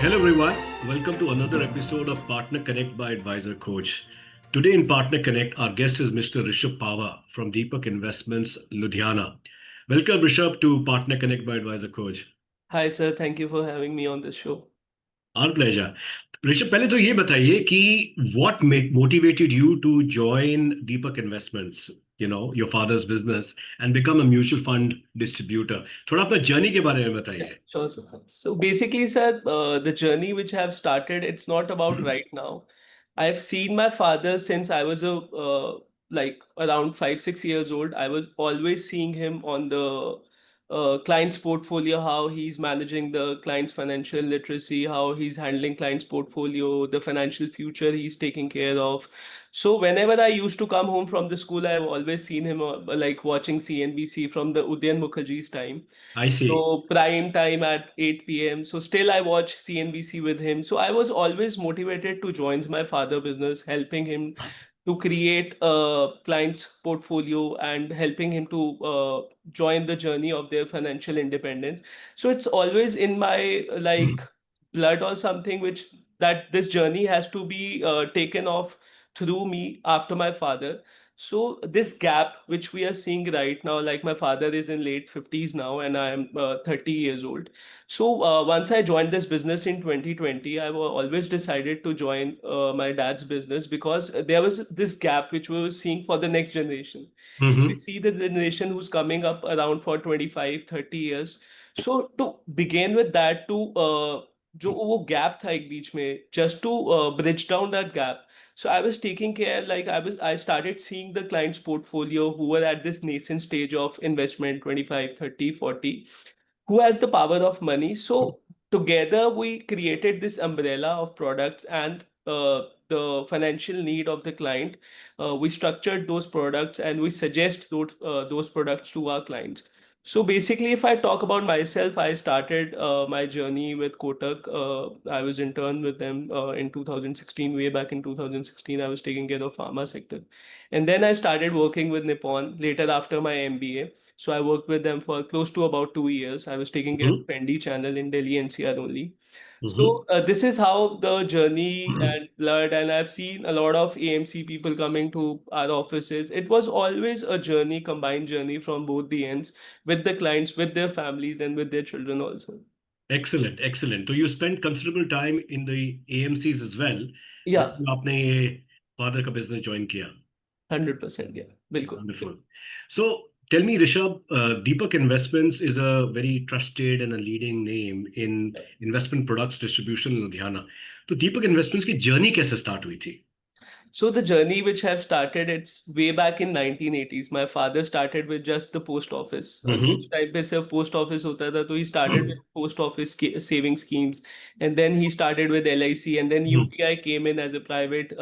Hello, everyone. Welcome to another episode of Partner Connect by Advisorkhoj. Today in Partner Connect, our guest is Mr. Rishabh Pahwa from Deepak Investments, Ludhiana. Welcome, Rishabh, to Partner Connect by Advisorkhoj. Hi sir, thank you for having me on this show. Our pleasure. Rishabh पहले तो ये बताइए कि what motivated you to join Deepak Investments, your father's business, and become a mutual fund distributor. थोड़ा अपना journey के बारे में Yeah, बताइए. sure, sir. So basically, sir, the journey which I have started, it's not about right now. I've seen my father since I was like around 5, 6 years old. I was always seeing him on the client's portfolio, how he's managing the client's financial literacy, how he's handling client's portfolio, the financial future he's taking care of. So whenever I used to come home from the school, I've always seen him like watching CNBC from the Udyan Mukherjee's time. I see. So prime time at 8 p.m. So still I watch CNBC with him. So I was always motivated to join my father business, helping him to create a client's portfolio and helping him to join the journey of their financial independence. So it's always in my like blood or something which that this journey has to be taken off through me after my father. So this gap which we are seeing right now, like my father is in late 50s now and I am 30 years old. So once I joined this business in 2020, always decided to join my dad's business because there was this gap which we were seeing for the next generation. If we Mm-hmm. see the generation who's coming up around for 25, 30 years. So to begin with that, to जो वो gap था एक बीच में, just to bridge down that gap. So I was taking care, like I started seeing the client's portfolio who were at this nascent stage of investment, 25, 30, 40, who has the power of money. So together we created this umbrella of products and the financial need of the client. We structured those products and we suggest those products to our clients. So basically, if I talk about myself, I started my journey with Kotak. I was intern with them in 2016. Way back in 2016, I was taking care of pharma sector, and then I started working with Nippon later after my MBA. So I worked with them for close to about 2 years. I was taking care of ND channel in Delhi NCR only. Mm-hmm. So this is how the journey and blood, and I've seen a lot of AMC people coming to our offices. It was always a journey, combined journey from both the ends with the clients, with their families, and with their children also. Excellent, excellent. So you spent considerable time in the AMCs as well. Yeah, जब आपने ये father का business join किया. 100%. Yeah, बिल्कुल. Wonderful. So tell me, Rishabh, Deepak Investments is a very trusted and a leading name in investment products distribution in Ludhiana. तो दीपक investments की journey कैसे start हुई थी? So the journey which have started, it's way back in 1980s. My father started with just the post office. उस हम्म. time पे सिर्फ post office होता था, तो he started with post office saving schemes, and then he started with LIC, and then UPI came in as a private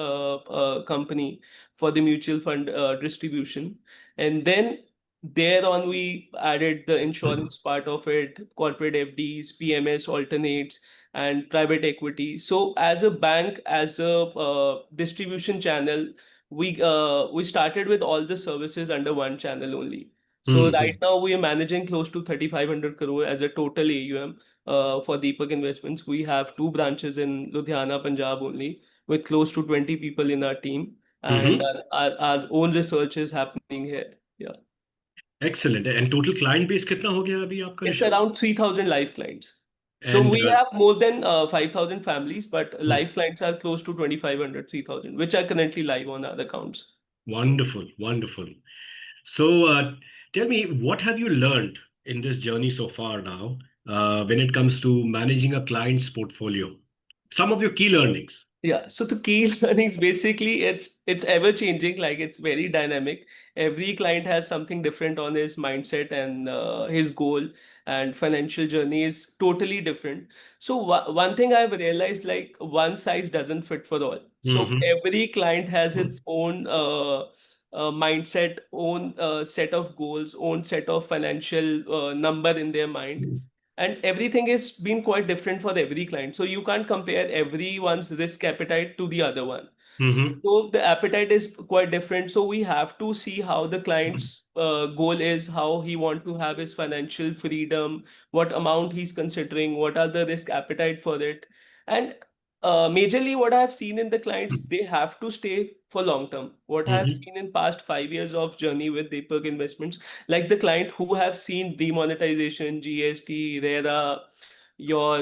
company for the mutual fund distribution, and then there on we added the insurance part of it, corporate FDs, PMS alternates, and private equity. So as a bank, as a distribution channel, we started with all the services under one channel only. So right now we are managing close to 3,500 crore as a total AUM for Deepak Investments. We have two branches in Ludhiana, Punjab only, with close to 20 people in our team, and hmm. our own research is happening here. Yeah, Excellent. And total client base कितना हो गया अभी आपका it's Rishabh? around 3,000 live clients. So And we have more than 5,000 families, but live clients are close to 2,500, 3,000, which are currently live on our accounts. wonderful, wonderful. So tell me, what have you learned in this journey so far now when it comes to managing a client's portfolio? Some of your key learnings. Yeah, so the key learnings basically it's ever changing, like it's very dynamic. Every client has something different on his mindset and his goal, and financial journey is totally different. So one thing I've realized, like one size doesn't fit for all. So Mm-hmm. every client has its own mindset, own set of goals, own set of financial number in their mind, and everything is been quite different for every client, so you can't compare everyone's risk appetite to the other one. Mm-hmm. So the appetite is quite different, so we have to see how the client's goal is, how he want to have his financial freedom, what amount he's considering, what are the risk appetite for it, And majorly what I have seen in the clients, they have to stay for long term. What I have Mhm. seen in past 5 years of journey with Deepak Investments, like the client who have seen demonetization, GST, RERA, your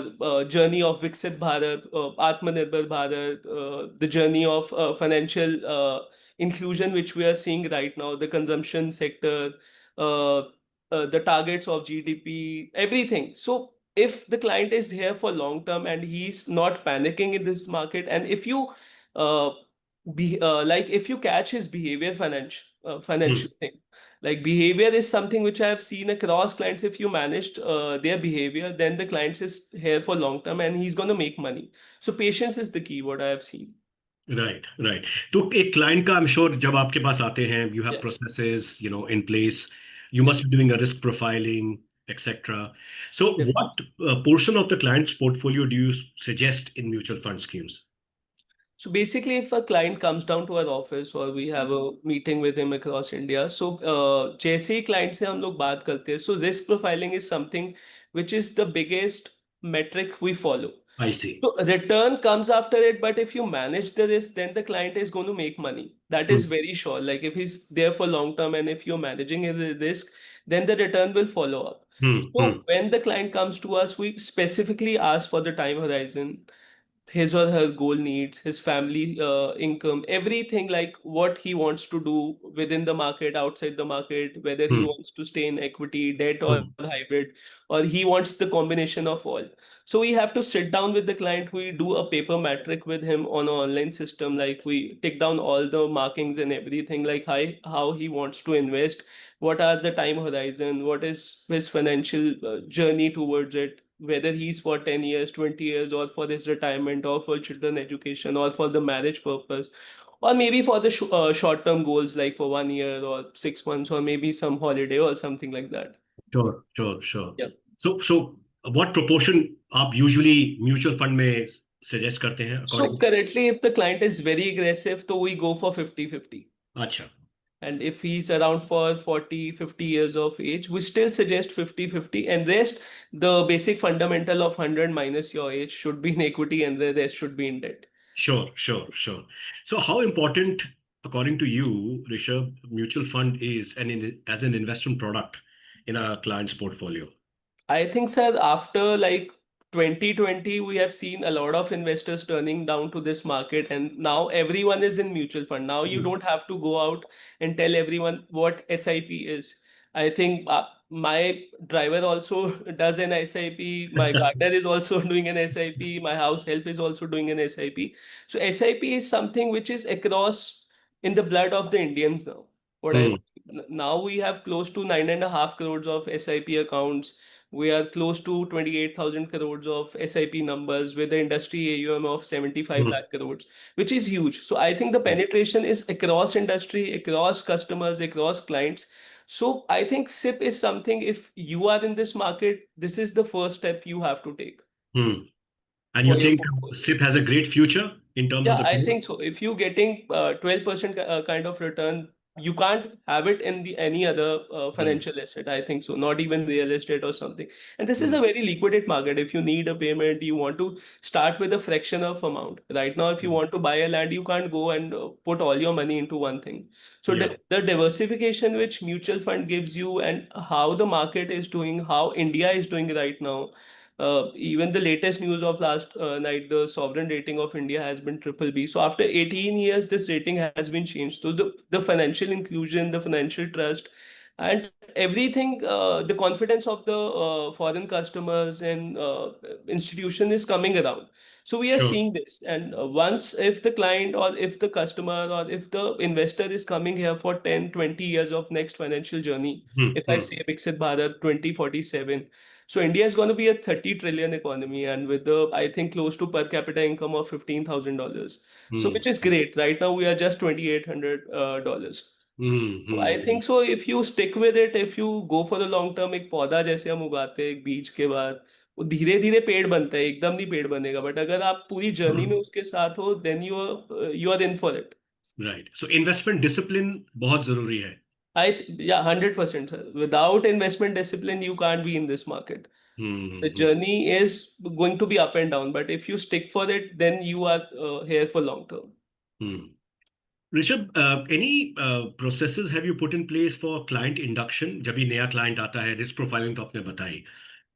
journey of Viksit Bharat, Atmanirbhar Bharat, the journey of financial inclusion, which we are seeing right now, the consumption sector, uh, the targets of GDP, everything. So if the client is here for long term and he's not panicking in this market, and if you uh, be like if you catch his behavior, financial Mhm. thing, like behavior is something which I have seen across clients. If you managed their behavior, then the client is here for long term and he's going to make money. So patience is the key, what I have seen. Right right. तो एक client का I am sure जब आपके पास आते हैं you have Yeah, processes in place, you yeah, must be doing a risk profiling etcetera. So definitely. What portion of the clients portfolio do you suggest in mutual fund schemes? So basically, if a client comes down to our office or we have a meeting with him across India, so जैसे ही client से हम लोग बात करते हैं, so risk profiling is something which is the biggest metric we follow. I see. So return comes after it, but if you manage the risk, then the client is going to make money. That is very sure. Like if he's there for long term and if you're managing the risk, then the return will follow up. So when the client comes to us, we specifically ask for the time horizon, his or her goal needs, his family income, everything, like what he wants to do within the market, outside the market, whether he wants to stay in equity, debt, or hybrid, or he wants the combination of all. So we have to sit down with the client. We do a paper metric with him on an online system. Like we take down all the markings and everything, like how he wants to invest, what are the time horizon, what is his financial journey towards it, whether he's for 10 years, 20 years, or for his retirement, or for children education, or for the marriage purpose, or maybe for the short term goals, like for 1 year or 6 months, or maybe some holiday or something like that. Sure sure sure. Yeah. So what proportion आप usually mutual fund में suggest करते हैं So according? currently, if the client is very aggressive, so we go for 50-50. अच्छा। And if he's around for 40-50 years of age, we still suggest 50-50. And rest, the basic fundamental of 100 minus your age should be in equity and the rest should be in debt. Sure, sure, sure. So, how important, according to you, Rishabh, mutual fund is as an investment product in a client's portfolio? I think, sir, after like 2020, we have seen a lot of investors turning down to this market, and now everyone is in mutual fund. Now you Mm. don't have to go out and tell everyone what SIP is. I think my driver also does an SIP. My gardener is also doing an SIP. My house help is also doing an SIP. So SIP is something which is across in the blood of the Indians now. What I Mm, Now we have close to 9.5 crores of SIP accounts. We are close to 28,000 crores of SIP numbers with the industry AUM of 75 mm, lakh crores, which is huge. So I think the penetration is across industry, across customers, across clients. So I think SIP is something, if you are in this market, this is the first step you have to take mm. And for you your think portfolio. SIP has a great future in terms of Yeah, the I growth? think so. If you're getting 12% kind of return, you can't have it in the any other Mm, financial asset. I think so. Not even real estate or something. And this is mm, a very liquidate market. If you need a payment, you want to start with a fraction of amount. Right now, if you mm. want to buy a land, you can't go and put all your money into one thing. So Yeah, the diversification which mutual fund gives you, and how the market is doing, how India is doing right now, even the latest news of last night, the sovereign rating of India has been triple B. So after 18 years, this rating has been changed. So the financial inclusion, the financial trust, and everything, the confidence of the foreign customers and institution is coming around. So we are sure. seeing this. And once, if the client or if the customer or if the investor is coming here for 10, 20 years of next financial journey, Mm, if I mm, say Viksit Bharat 2047, so India is going to be a 30 trillion economy, and with the, I think, close to per capita income of $15,000. So mm, which is great. Right now we are just $2,800. mm, So I mm, think so, if you stick with it, if you go for the long term, एक पौधा जैसे हम उगाते हैं एक बीज के बाद, वो धीरे धीरे पेड़ बनता है, एकदम नहीं पेड़ बनेगा, बट अगर आप पूरी जर्नी में mm. उसके साथ हो, then you are in for it. Right. So, investment discipline बहुत जरूरी है। Yeah, 100%, sir. Without investment discipline, you can't be in this market. The Hmm. journey is going to be up and down, but if you stick for it, then you are here for long term. Hmm. Rishabh, any processes have you put in place for client induction? जब भी नया client आता है, risk profiling तो आपने बताई.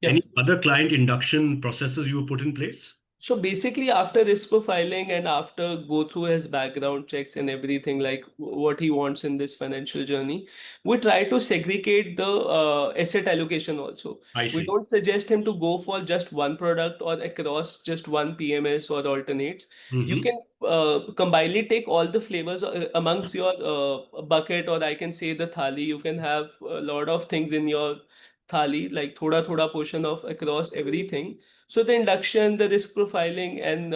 Yeah. Any other client induction processes you put in place? So basically, after risk profiling and after go through his background checks and everything, like what he wants in this financial journey, we try to segregate the asset allocation also. I We see. don't suggest him to go for just one product or across just one PMS or alternates. You Mm-hmm. can combinedly take all the flavors amongst your bucket, or I can say the thali. You can have a lot of things in your thali, like thoda thoda portion of across everything. So the induction, the risk profiling, and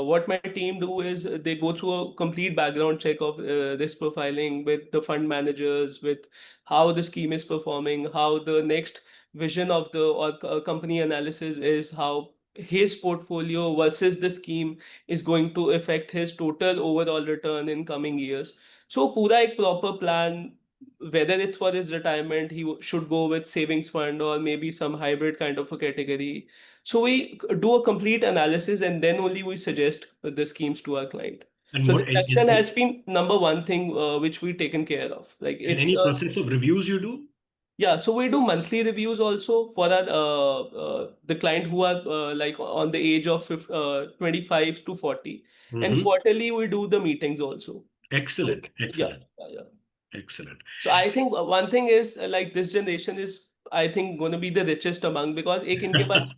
what my team do is they go through a complete background check of risk profiling with the fund managers, with how the scheme is performing, how the next vision of the or company analysis is, how his portfolio versus the scheme is going to affect his total overall return in coming years. So पूरा एक proper plan, whether it's for his retirement, he should go with savings fund or maybe some hybrid kind of a category. So we do a complete analysis and then only we suggest the schemes to our client. And So the what induction has been number one thing which we taken care of. Like and it's any process of reviews you do? yeah. So we do monthly reviews also for our the client who are like on the age of 25 to 40, and Mm-hmm. quarterly we do the meetings also. So Excellent. yeah, Excellent. yeah, yeah. Excellent. So I think one thing is like this generation is I think going to be the richest among because एक इनके पास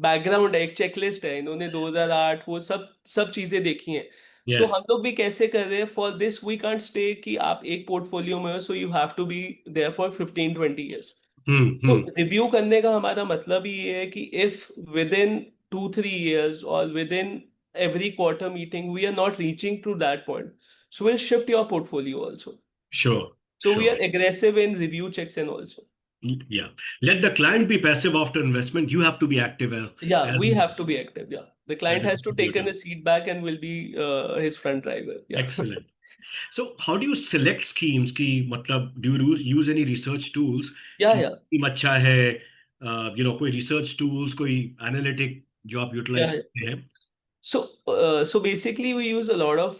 background है एक checklist है इन्होंने 2008 वो सब सब चीजें देखी हैं सो हम Yes. लोग भी कैसे कर रहे हैं for this we can't stay कि आप एक पोर्टफोलियो में हो so you have to be there for 15-20 years तो Mm-hmm. रिव्यू करने का हमारा मतलब ही ये है कि इफ विद इन 2-3 years और with in every quarter meeting we are not reaching to that point so we'll shift your portfolio also Sure. so we Sure. are aggressive in review checks and also. Yeah. Let the client be passive after investment. You have to be active Yeah, as we have to be active. Yeah. The as client a has to take in distributor. a seat back and will be his front driver. Yeah. Excellent. So how do you select schemes की मतलब do you use any research tools Yeah, कि yeah. Scheme अच्छा है कोई research tools कोई analytic जो आप utilize Yeah, yeah. करते हैं. So basically, we use a lot of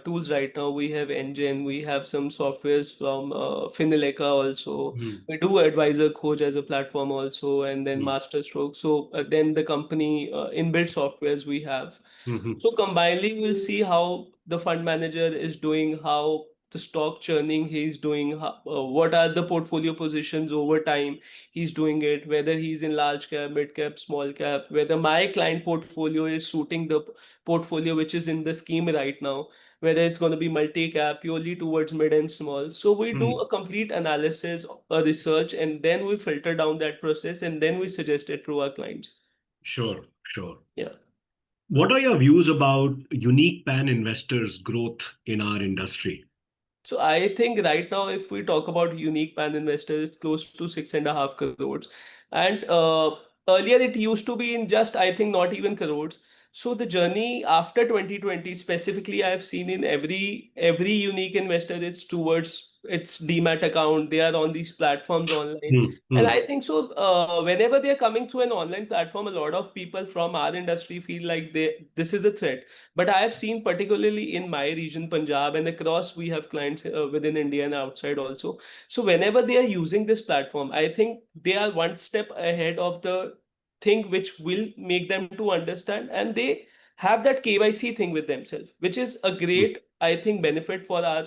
tools right now. We have Engine, we have some softwares from Fineleca also. Hmm. We do Advisorkhoj as a platform also, and then Hmm. Masterstroke. So then the company inbuilt softwares we have. Hmm. So combinedly, we'll see how the fund manager is doing, how the stock churning he's doing, what are the portfolio positions over time he's doing it, whether he's in large cap, mid cap, small cap, whether my client portfolio is suiting the portfolio which is in the scheme right now, whether it's going to be multi cap, purely towards mid and small. So we do Hmm. a complete analysis, a research, and then we filter down that process and then we suggest it to our clients. Sure. Sure. Yeah. What are your views about unique pan investors growth in our industry? So I think right now, if we talk about unique pan investors, it's close to 6.5 crores. And earlier it used to be in just, I think, not even crores. So the journey after 2020, specifically, I've seen in every unique investor, it's towards its demat account. They are on these platforms online. Hmm. And Hmm. I think so. Whenever they're coming through an online platform, a lot of people from our industry feel like this is a threat. But I have seen particularly in my region, Punjab, and across we have clients within India and outside also. So whenever they are using this platform, I think they are one step ahead of the thing which will make them to understand, and they have that KYC thing with themselves, which is a Hmm. great, I think, benefit for our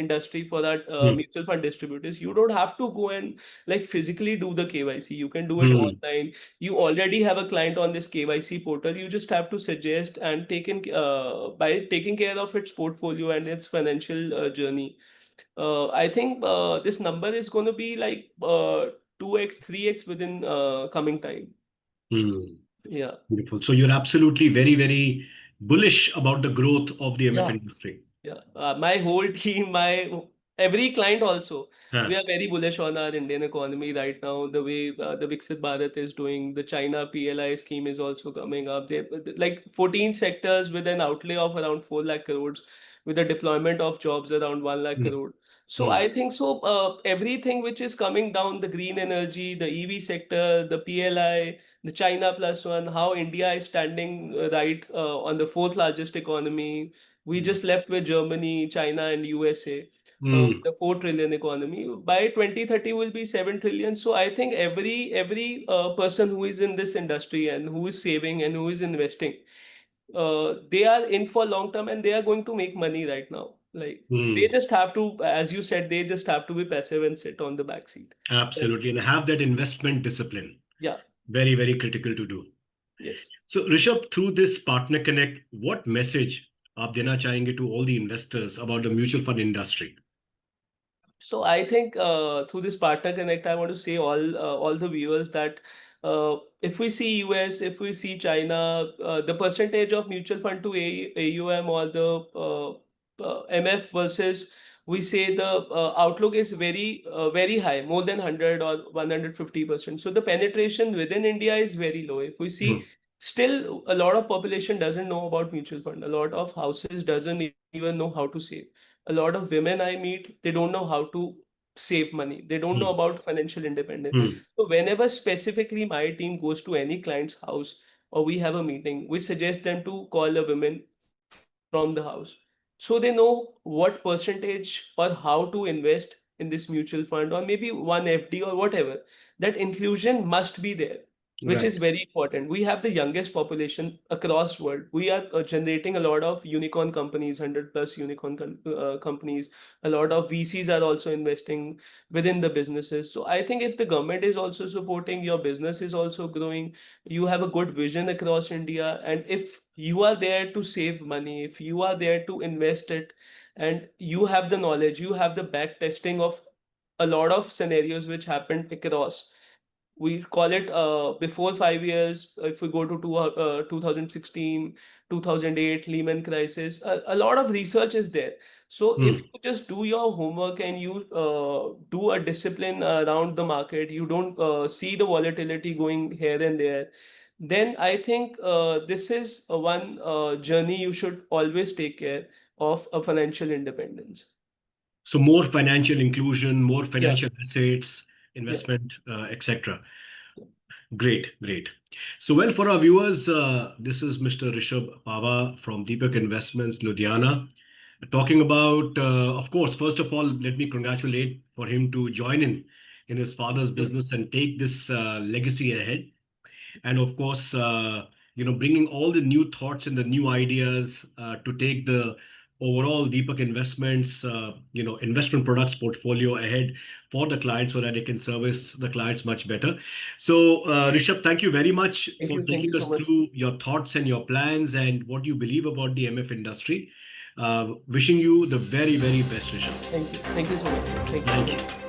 industry, for our Hmm. mutual fund distributors. You don't have to go and like physically do the KYC. You can do it Hmm. online. You already have a client on this KYC portal. You just have to suggest and taken by taking care of its portfolio and its financial journey. I think this number is going to be like 2x, 3x within coming time. Hmm. Yeah. Beautiful. So you're absolutely very, very bullish about the growth of the MF Yeah. industry. Yeah, my whole team, my every client also, we Huh. are very bullish on our Indian economy right now. The way the Viksit Bharat is doing, the China PLI scheme is also coming up. They like 14 sectors with an outlay of around 4 lakh crores, with a deployment of jobs around 1 lakh Hmm. crore. So Hmm. I think so. Everything which is coming down, the green energy, the EV sector, the PLI, the China plus one, how India is standing right on the fourth largest economy. We just left with Germany, China, and USA. Hmm. The 4 trillion economy by 2030 will be 7 trillion. So I think every person who is in this industry and who is saving and who is investing, they are in for long term and they are going to make money right now. Like they Hmm. just have to, as you said, they just have to be passive and sit on the back seat. Like, Absolutely. And have that investment discipline. yeah, Very, very critical to do. yes. So, Rishabh, through this Partner Connect, what message आप देना चाहेंगे to all the investors about the mutual fund industry? So I think through this partner connect, I want to say all the viewers that if we see US, if we see China, the percentage of mutual fund to AUM or the MF versus we say the outlook is very high, more than 100 or 150%. So the penetration within India is very low. If we Hmm. see, still a lot of population doesn't know about mutual fund. A lot of houses doesn't even know how to save. A lot of women I meet, they don't know how to save money. They don't know Hmm. about financial independence. Hmm. So whenever specifically my team goes to any client's house or we have a meeting, we suggest them to call a woman from the house. So they know what percentage or how to invest in this mutual fund or maybe one FD or whatever. That inclusion must be there, which is Right. very important. We have the youngest population across world. We are generating a lot of unicorn companies, 100 plus unicorn companies. A lot of VCs are also investing within the businesses. So I think if the government is also supporting, your business is also growing, you have a good vision across India, and if you are there to save money, if you are there to invest it, and you have the knowledge, you have the back testing of a lot of scenarios which happened across, we call it before 5 years, if we go to 2016, 2008 Lehman crisis, a lot of research is there. So if Hmm. you just do your homework and you do a discipline around the market, you don't see the volatility going here and there, then I think this is one journey you should always take care of, a financial independence. So, more financial inclusion, more Yeah, financial assets, yeah, investment, etc. Great, great. So, well, for our viewers, this is Mr. Rishabh Pahwa from Deepak Investments, Ludhiana, talking about, of course, first of all, let me congratulate for him to join in his father's yeah. business and take this legacy ahead. And of course, bringing all the new thoughts and the new ideas to take the overall Deepak Investments, investment products portfolio ahead for the client so that they can service the clients much better. So, Rishabh, thank you very much for Thank taking you us so much. through your thoughts and your plans and what you believe about the MF industry. Wishing you the very, very best, Rishabh. Thank you so much. Thank you so Thank much. you.